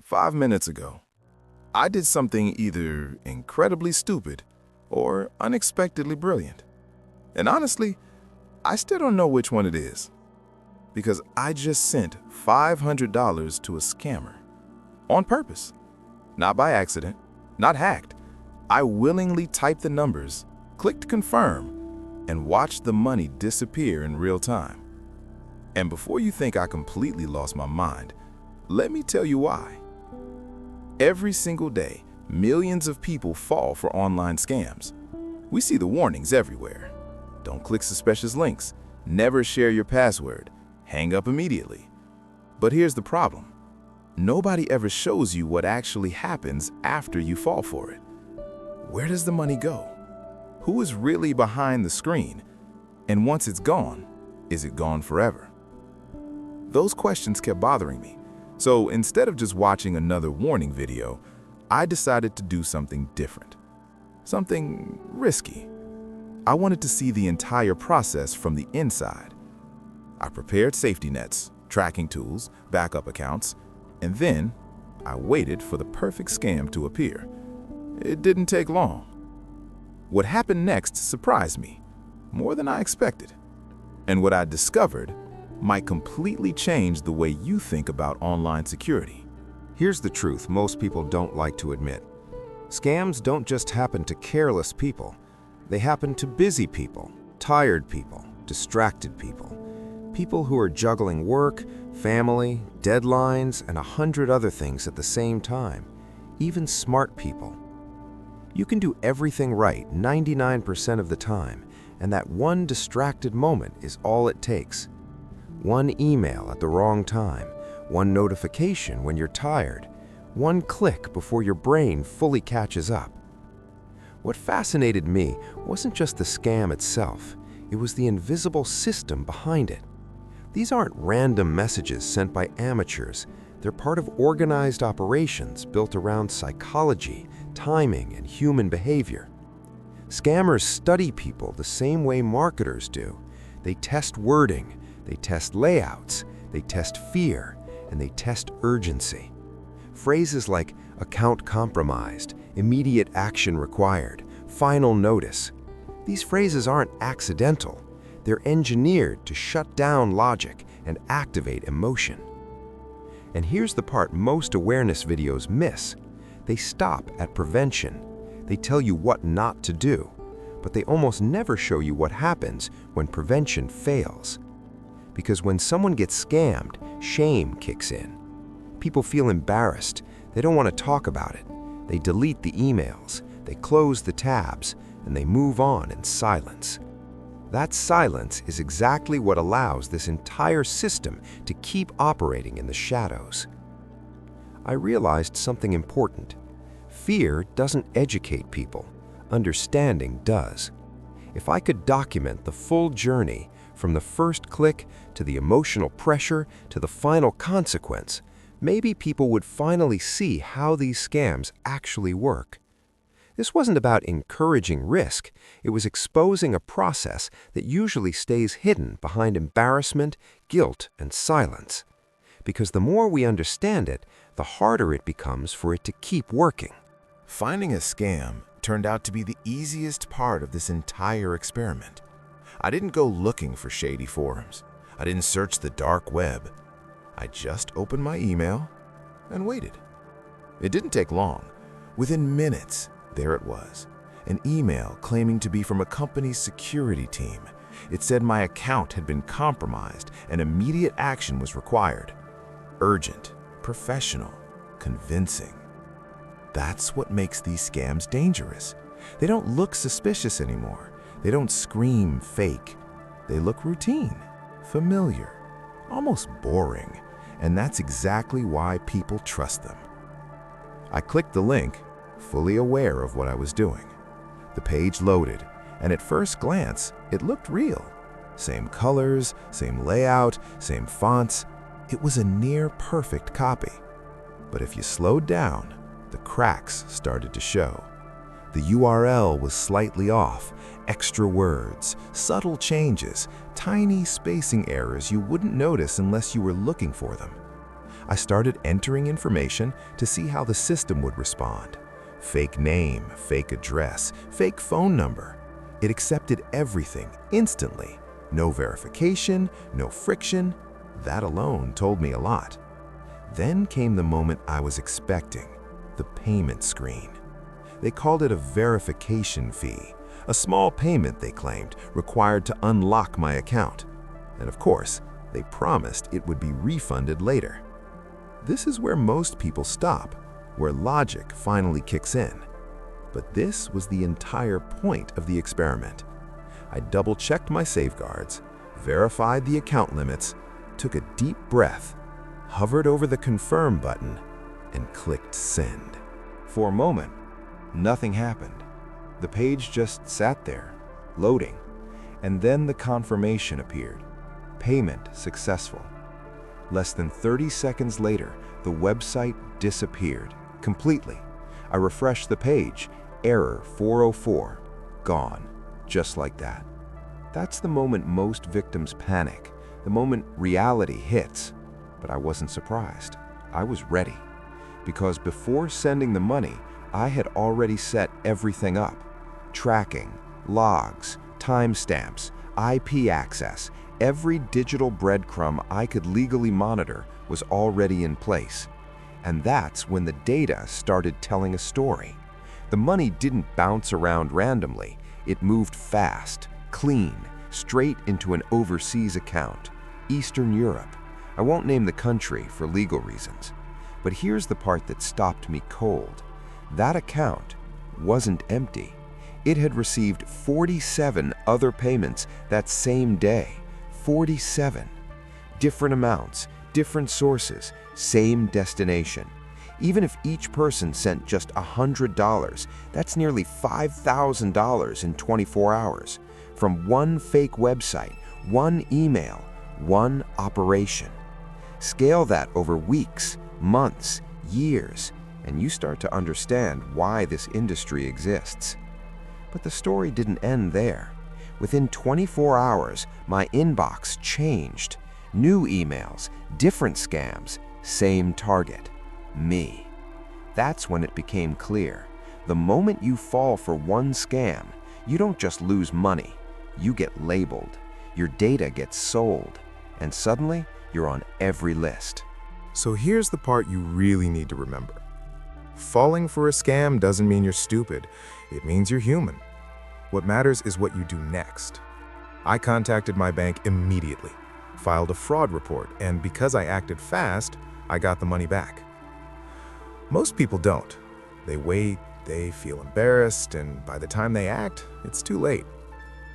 5 minutes ago, I did something either incredibly stupid or unexpectedly brilliant. And honestly, I still don't know which one it is, because I just sent $500 to a scammer on purpose, not by accident, not hacked. I willingly typed the numbers, clicked confirm, and watched the money disappear in real time. And before you think I completely lost my mind, let me tell you why. Every single day, millions of people fall for online scams. We see the warnings everywhere. Don't click suspicious links. Never share your password. Hang up immediately. But here's the problem. Nobody ever shows you what actually happens after you fall for it. Where does the money go? Who is really behind the screen? And once it's gone, is it gone forever? Those questions kept bothering me. So instead of just watching another warning video, I decided to do something different. Something risky. I wanted to see the entire process from the inside. I prepared safety nets, tracking tools, backup accounts, and then I waited for the perfect scam to appear. It didn't take long. What happened next surprised me, more than I expected. And what I discovered might completely change the way you think about online security. Here's the truth most people don't like to admit. Scams don't just happen to careless people. They happen to busy people, tired people, distracted people. People who are juggling work, family, deadlines, and 100 other things at the same time. Even smart people. You can do everything right 99% of the time, and that one distracted moment is all it takes. One email at the wrong time, one notification when you're tired, one click before your brain fully catches up. What fascinated me wasn't just the scam itself, it was the invisible system behind it. These aren't random messages sent by amateurs. They're part of organized operations built around psychology, timing, and human behavior. Scammers study people the same way marketers do. They test wording, they test layouts, they test fear, and they test urgency. Phrases like account compromised, immediate action required, final notice. These phrases aren't accidental. They're engineered to shut down logic and activate emotion. And here's the part most awareness videos miss. They stop at prevention. They tell you what not to do, but they almost never show you what happens when prevention fails. Because when someone gets scammed, shame kicks in. People feel embarrassed. They don't want to talk about it. They delete the emails, they close the tabs, and they move on in silence. That silence is exactly what allows this entire system to keep operating in the shadows. I realized something important. Fear doesn't educate people. Understanding does. If I could document the full journey, from the first click to the emotional pressure to the final consequence, maybe people would finally see how these scams actually work. This wasn't about encouraging risk. It was exposing a process that usually stays hidden behind embarrassment, guilt, and silence. Because the more we understand it, the harder it becomes for it to keep working. Finding a scam turned out to be the easiest part of this entire experiment. I didn't go looking for shady forums. I didn't search the dark web. I just opened my email and waited. It didn't take long. Within minutes, there it was, an email claiming to be from a company's security team. It said my account had been compromised and immediate action was required. Urgent, professional, convincing. That's what makes these scams dangerous. They don't look suspicious anymore. They don't scream fake. They look routine, familiar, almost boring, and that's exactly why people trust them. I clicked the link, fully aware of what I was doing. The page loaded, and at first glance, it looked real. Same colors, same layout, same fonts. It was a near-perfect copy. But if you slowed down, the cracks started to show. The URL was slightly off, extra words, subtle changes, tiny spacing errors you wouldn't notice unless you were looking for them. I started entering information to see how the system would respond. Fake name, fake address, fake phone number. It accepted everything instantly. No verification, no friction. That alone told me a lot. Then came the moment I was expecting, the payment screen. They called it a verification fee, a small payment they claimed required to unlock my account. And of course, they promised it would be refunded later. This is where most people stop, where logic finally kicks in. But this was the entire point of the experiment. I double-checked my safeguards, verified the account limits, took a deep breath, hovered over the confirm button, and clicked send. For a moment, nothing happened. The page just sat there, loading, and then the confirmation appeared. Payment successful. Less than 30 seconds later, the website disappeared completely. I refreshed the page, error 404, gone, just like that. That's the moment most victims panic, the moment reality hits. But I wasn't surprised. I was ready. Because before sending the money, I had already set everything up. Tracking, logs, timestamps, IP access, every digital breadcrumb I could legally monitor was already in place. And that's when the data started telling a story. The money didn't bounce around randomly. It moved fast, clean, straight into an overseas account, Eastern Europe. I won't name the country for legal reasons. But here's the part that stopped me cold. That account wasn't empty. It had received 47 other payments that same day. 47. Different amounts, different sources, same destination. Even if each person sent just $100, that's nearly $5,000 in 24 hours. From one fake website, one email, one operation. Scale that over weeks, months, years, and you start to understand why this industry exists. But the story didn't end there. Within 24 hours, my inbox changed. New emails, different scams, same target, me. That's when it became clear. The moment you fall for one scam, you don't just lose money, you get labeled. Your data gets sold, and suddenly you're on every list. So here's the part you really need to remember. Falling for a scam doesn't mean you're stupid. It means you're human. What matters is what you do next. I contacted my bank immediately, filed a fraud report, and because I acted fast, I got the money back. Most people don't. They wait, they feel embarrassed, and by the time they act, it's too late.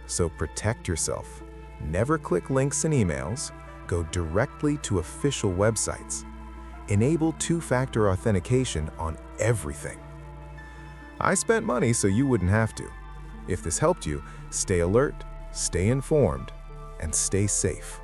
So protect yourself. Never click links in emails. Go directly to official websites. Enable two-factor authentication on everything. I spent money so you wouldn't have to. If this helped you, stay alert, stay informed, and stay safe.